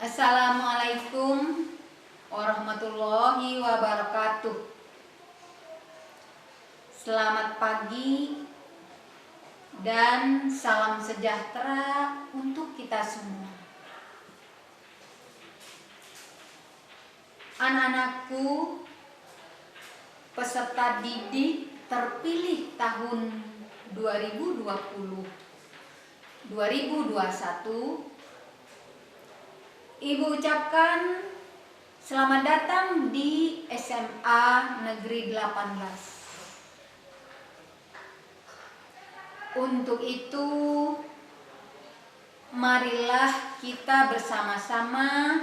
Assalamualaikum warahmatullahi wabarakatuh. Selamat pagi dan salam sejahtera untuk kita semua. Anak-anakku, peserta didik terpilih tahun 2020-2021, Ibu ucapkan selamat datang di SMA Negeri 18. Untuk itu, marilah kita bersama-sama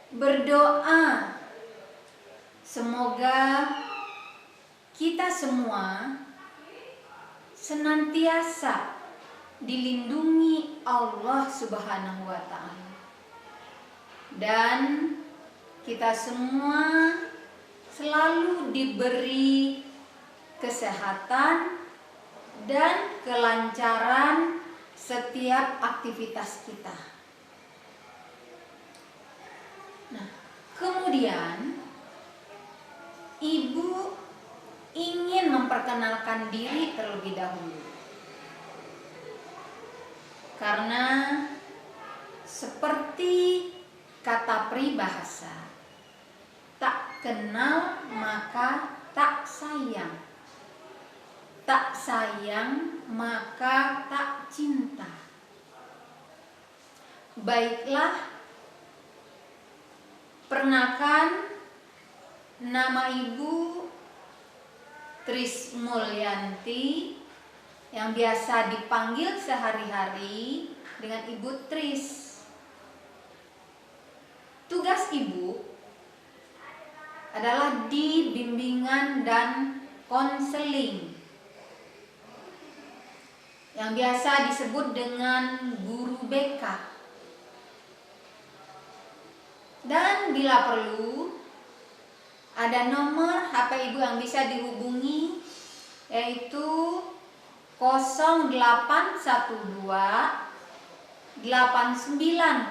berdoa. Semoga kita semua senantiasa dilindungi Allah Subhanahu wa Ta'ala, dan kita semua selalu diberi kesehatan dan kelancaran setiap aktivitas kita. Nah, kemudian Ibu ingin memperkenalkan diri terlebih dahulu. Karena seperti kata peribahasa, tak kenal maka tak sayang, tak sayang maka tak cinta. Baiklah, perkenalkan, nama Ibu Tris Mulyanti, yang biasa dipanggil sehari-hari dengan Ibu Tris. Tugas Ibu adalah di bimbingan dan konseling, yang biasa disebut dengan guru BK. Dan bila perlu, ada nomor HP Ibu yang bisa dihubungi, yaitu 0812 8908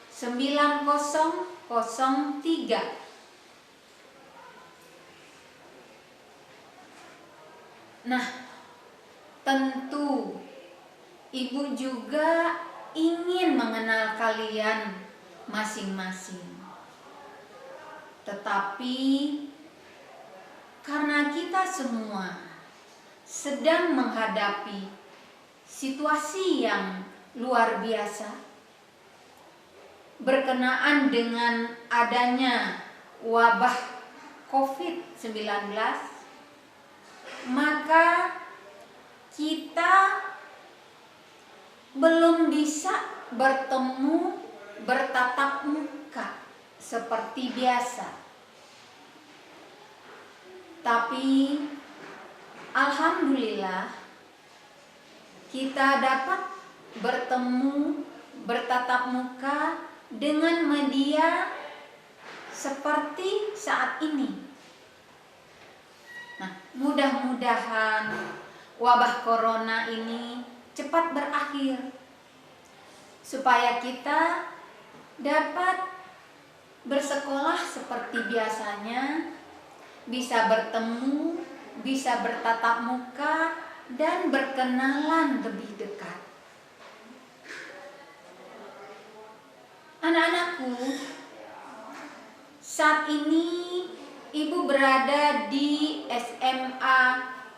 9003. Nah, tentu Ibu juga ingin mengenal kalian masing-masing. Tetapi karena kita semua sedang menghadapi situasi yang luar biasa berkenaan dengan adanya wabah COVID-19, maka kita belum bisa bertemu bertatap muka seperti biasa. Tapi alhamdulillah, kita dapat bertemu bertatap muka dengan media seperti saat ini. Nah, mudah-mudahan wabah corona ini cepat berakhir, supaya kita dapat bersekolah seperti biasanya, bisa bertemu, bisa bertatap muka, dan berkenalan lebih dekat. Anak-anakku, saat ini Ibu berada di SMA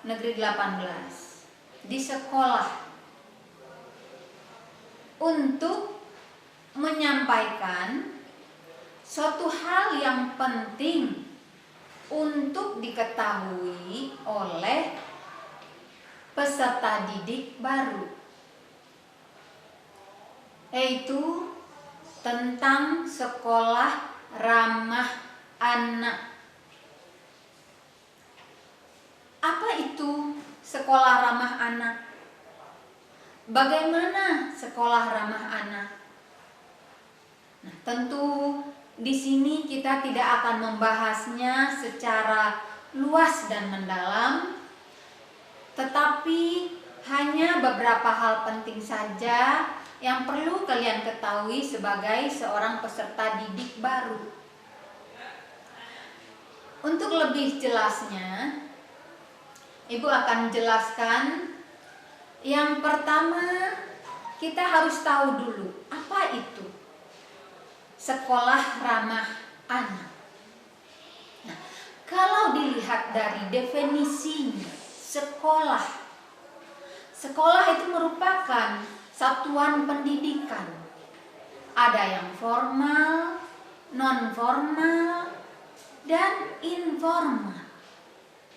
Negeri 18, di sekolah, untuk menyampaikan suatu hal yang penting untuk diketahui oleh peserta didik baru, yaitu tentang sekolah ramah anak. Apa itu sekolah ramah anak? Bagaimana sekolah ramah anak? Nah, tentu di sini kita tidak akan membahasnya secara luas dan mendalam, tetapi hanya beberapa hal penting saja yang perlu kalian ketahui sebagai seorang peserta didik baru. Untuk lebih jelasnya, Ibu akan jelaskan. Yang pertama, kita harus tahu dulu apa itu sekolah ramah anak. Nah, kalau dilihat dari definisinya, sekolah itu merupakan satuan pendidikan. Ada yang formal, non-formal, dan informal.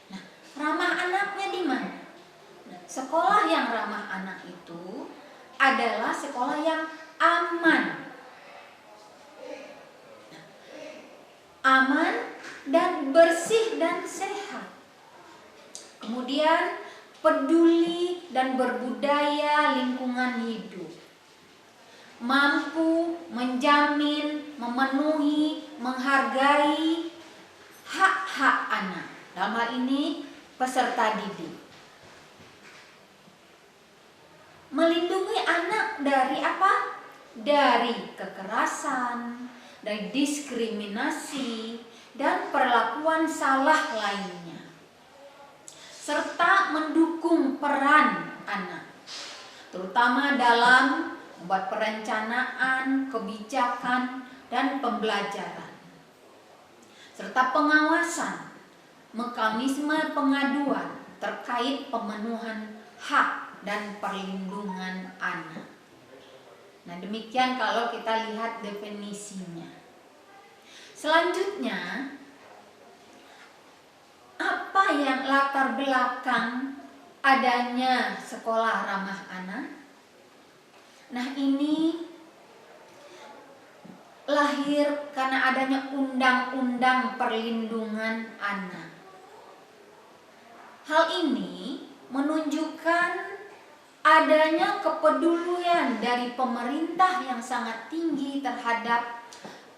Nah, ramah anaknya di mana? Nah, sekolah yang ramah anak itu adalah sekolah yang aman. Nah, aman dan bersih dan sehat. Kemudian peduli dan berbudaya lingkungan hidup. Mampu menjamin, memenuhi, menghargai hak-hak anak. Dalam hal ini peserta didik. Melindungi anak dari apa? Dari kekerasan, dari diskriminasi, dan perlakuan salah lainnya. Serta mendukung peran anak, terutama dalam membuat perencanaan, kebijakan, dan pembelajaran. Serta pengawasan, mekanisme pengaduan terkait pemenuhan hak dan perlindungan anak. Nah, demikian kalau kita lihat definisinya. Selanjutnya, apa yang latar belakang adanya sekolah ramah anak? Nah, ini lahir karena adanya Undang-Undang Perlindungan Anak. Hal ini menunjukkan adanya kepedulian dari pemerintah yang sangat tinggi terhadap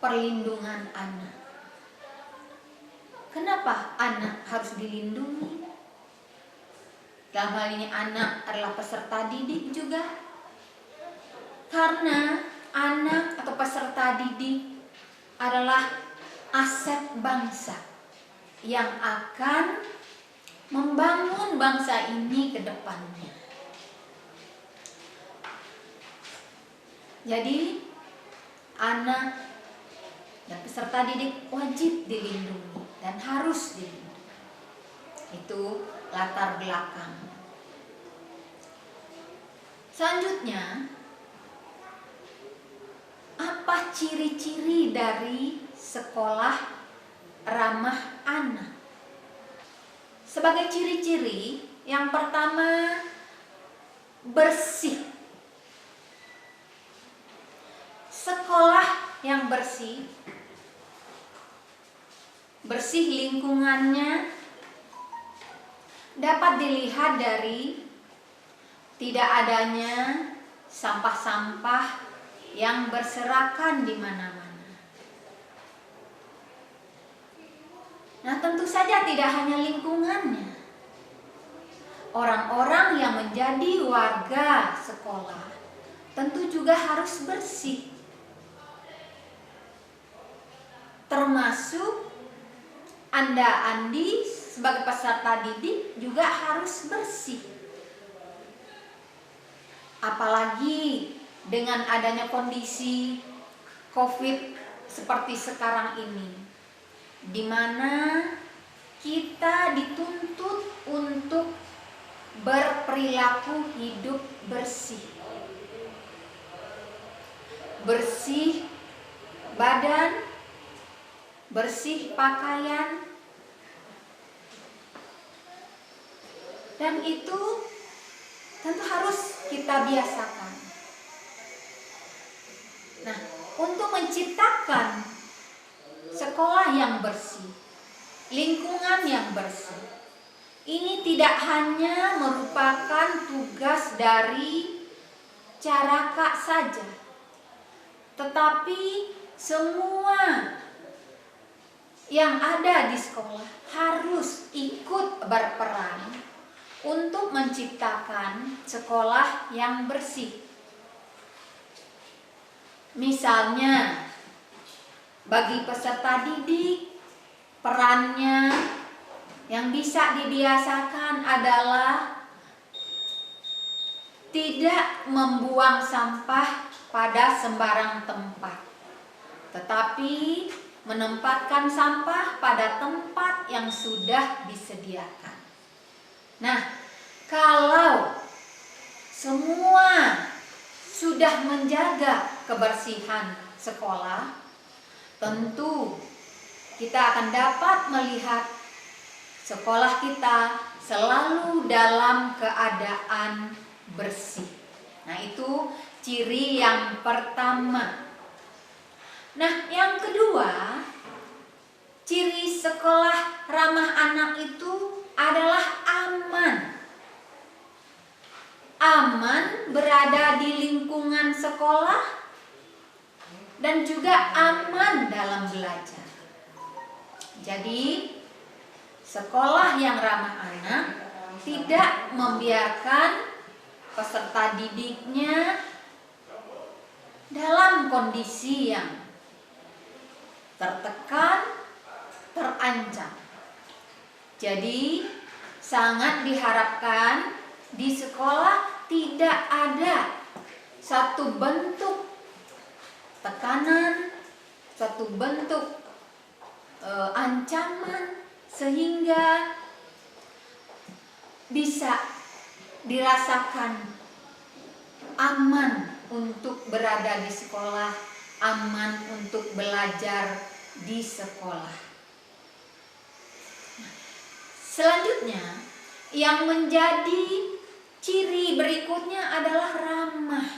perlindungan anak. Kenapa anak harus dilindungi? Dalam hal ini anak adalah peserta didik juga. Karena anak atau peserta didik adalah aset bangsa yang akan membangun bangsa ini ke depannya. Jadi anak dan peserta didik wajib dilindungi dan harus dilindungi. Itu latar belakang. Selanjutnya, apa ciri-ciri dari sekolah ramah anak? Sebagai ciri-ciri, yang pertama, bersih. Sekolah yang bersih lingkungannya dapat dilihat dari tidak adanya sampah-sampah yang berserakan di mana-mana. Nah, tentu saja tidak hanya lingkungannya. Orang-orang yang menjadi warga sekolah tentu juga harus bersih. Termasuk Anda-andi sebagai peserta didik juga harus bersih. Apalagi dengan adanya kondisi COVID seperti sekarang ini, di mana kita dituntut untuk berperilaku hidup bersih. Bersih badan, bersih pakaian, dan itu tentu harus kita biasakan. Nah, untuk menciptakan sekolah yang bersih, lingkungan yang bersih, ini tidak hanya merupakan tugas dari Caraka saja, tetapi semua yang ada di sekolah harus ikut berperan untuk menciptakan sekolah yang bersih. Misalnya, bagi peserta didik, perannya yang bisa dibiasakan adalah tidak membuang sampah pada sembarang tempat, tetapi menempatkan sampah pada tempat yang sudah disediakan. Nah, kalau semua sudah menjaga kebersihan sekolah, tentu kita akan dapat melihat sekolah kita selalu dalam keadaan bersih. Nah, itu ciri yang pertama. Nah, yang kedua, ciri sekolah ramah anak itu adalah aman. Aman berada di lingkungan sekolah dan juga aman dalam belajar. Jadi, sekolah yang ramah anak tidak membiarkan peserta didiknya dalam kondisi yang tertekan, terancam. Jadi, sangat diharapkan di sekolah tidak ada satu bentuk tekanan, satu bentuk ancaman sehingga bisa dirasakan aman untuk berada di sekolah, aman untuk belajar di sekolah. Selanjutnya, yang menjadi ciri berikutnya adalah ramah.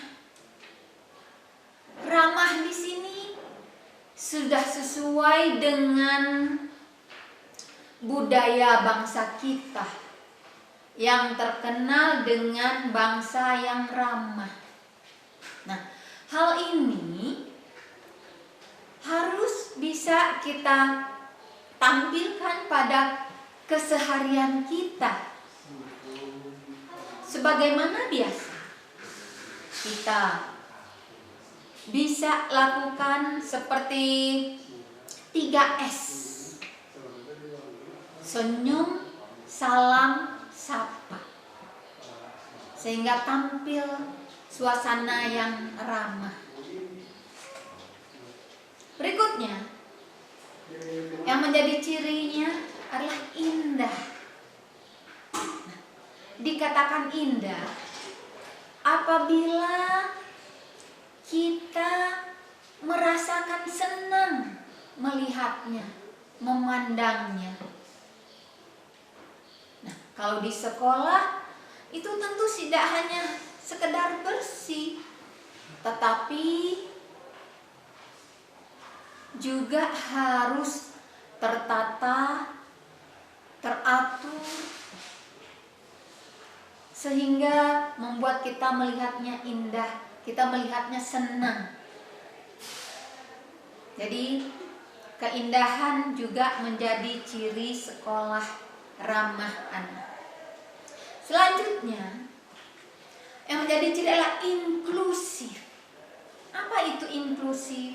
Ramah di sini sudah sesuai dengan budaya bangsa kita yang terkenal dengan bangsa yang ramah. Nah, hal ini harus bisa kita tampilkan pada keseharian kita. Sebagaimana biasa, kita bisa lakukan seperti 3S. Senyum, salam, sapa. Sehingga tampil suasana yang ramah. Berikutnya, yang menjadi cirinya adalah indah. Dikatakan indah apabila kita merasakan senang melihatnya, memandangnya. Nah, kalau di sekolah itu tentu tidak hanya sekedar bersih, tetapi juga harus tertata, teratur, sehingga membuat kita melihatnya indah, kita melihatnya senang. Jadi keindahan juga menjadi ciri sekolah ramah anak. Selanjutnya, yang menjadi ciri adalah inklusif. Apa itu inklusif?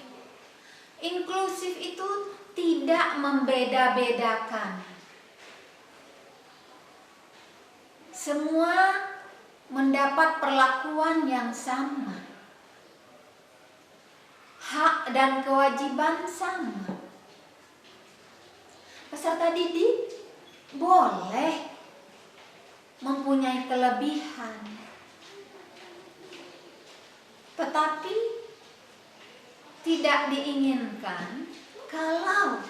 Inklusif itu tidak membeda-bedakan. Semua mendapat perlakuan yang sama. Hak dan kewajiban sama. Peserta didik boleh mempunyai kelebihan, tetapi tidak diinginkan kalau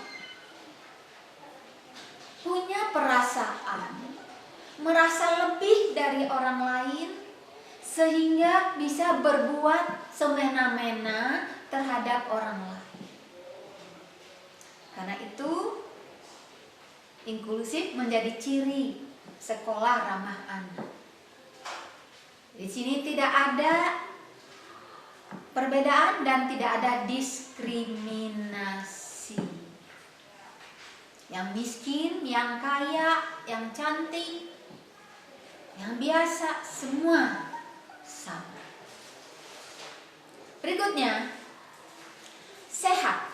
punya perasaan merasa lebih dari orang lain sehingga bisa berbuat semena-mena terhadap orang lain. Karena itu inklusif menjadi ciri sekolah ramah anak. Di sini tidak ada perbedaan dan tidak ada diskriminasi. Yang miskin, yang kaya, yang cantik, yang biasa, semua sama. Berikutnya, sehat.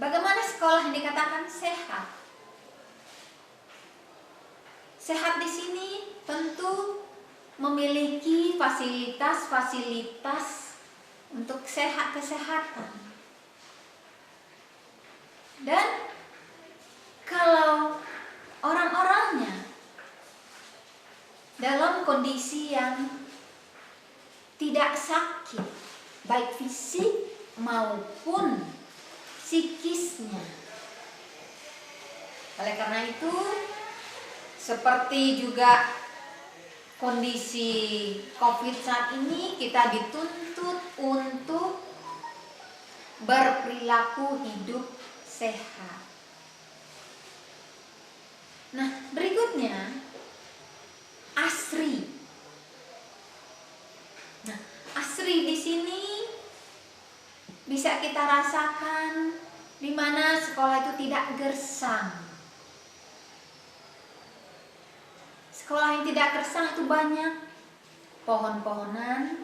Bagaimana sekolah yang dikatakan sehat? Sehat di sini tentu memiliki fasilitas-fasilitas untuk kesehatan. Dan kalau orang-orangnya dalam kondisi yang tidak sakit, baik fisik maupun psikisnya. Oleh karena itu, seperti juga kondisi COVID saat ini, kita dituntut untuk berperilaku hidup sehat. Nah, berikutnya asri. Nah, asri di sini bisa kita rasakan di mana sekolah itu tidak gersang. Sekolah yang tidak gersang itu banyak pohon-pohonan.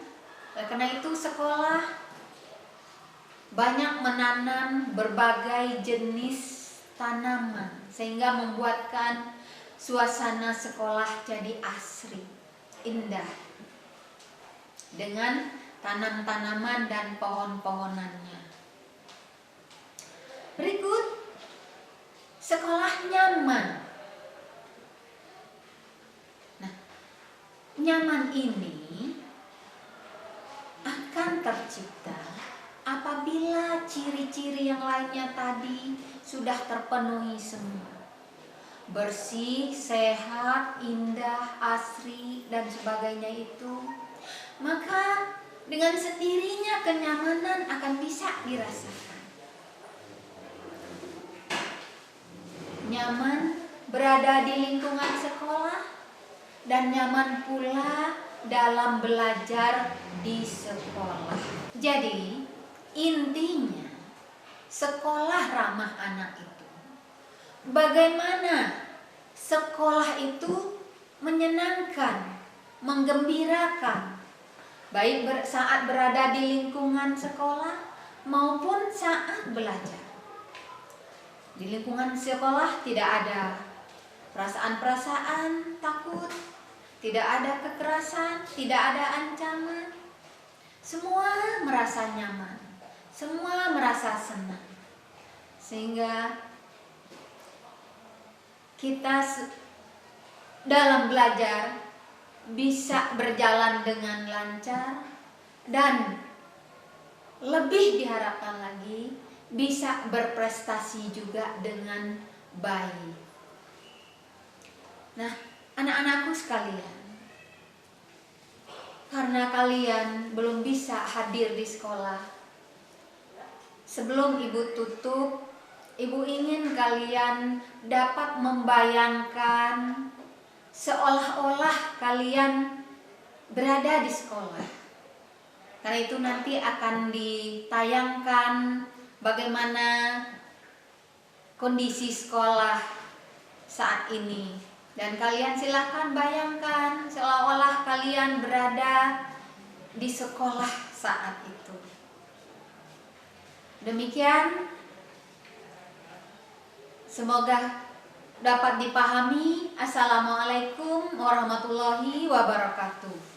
Karena itu sekolah banyak menanam berbagai jenis tanaman sehingga membuatkan suasana sekolah jadi asri, indah, dengan tanam-tanaman dan pohon-pohonannya. Berikut, sekolah nyaman. Nah, nyaman ini akan tercipta apabila ciri-ciri yang lainnya tadi sudah terpenuhi semua. Bersih, sehat, indah, asri, dan sebagainya itu, maka dengan sendirinya kenyamanan akan bisa dirasakan. Nyaman berada di lingkungan sekolah dan nyaman pula dalam belajar di sekolah. Jadi, intinya sekolah ramah anak itu bagaimana sekolah itu menyenangkan, menggembirakan, baik saat berada di lingkungan sekolah maupun saat belajar. Di lingkungan sekolah tidak ada perasaan-perasaan takut, tidak ada kekerasan, tidak ada ancaman. Semua merasa nyaman, semua merasa senang. Sehingga kita dalam belajar bisa berjalan dengan lancar dan lebih diharapkan lagi bisa berprestasi juga dengan baik. Nah, anak-anakku sekalian, karena kalian belum bisa hadir di sekolah, sebelum Ibu tutup, Ibu ingin kalian dapat membayangkan seolah-olah kalian berada di sekolah. Karena itu nanti akan ditayangkan bagaimana kondisi sekolah saat ini. Dan kalian silakan bayangkan seolah-olah kalian berada di sekolah saat itu. Demikian, semoga dapat dipahami. Assalamualaikum warahmatullahi wabarakatuh.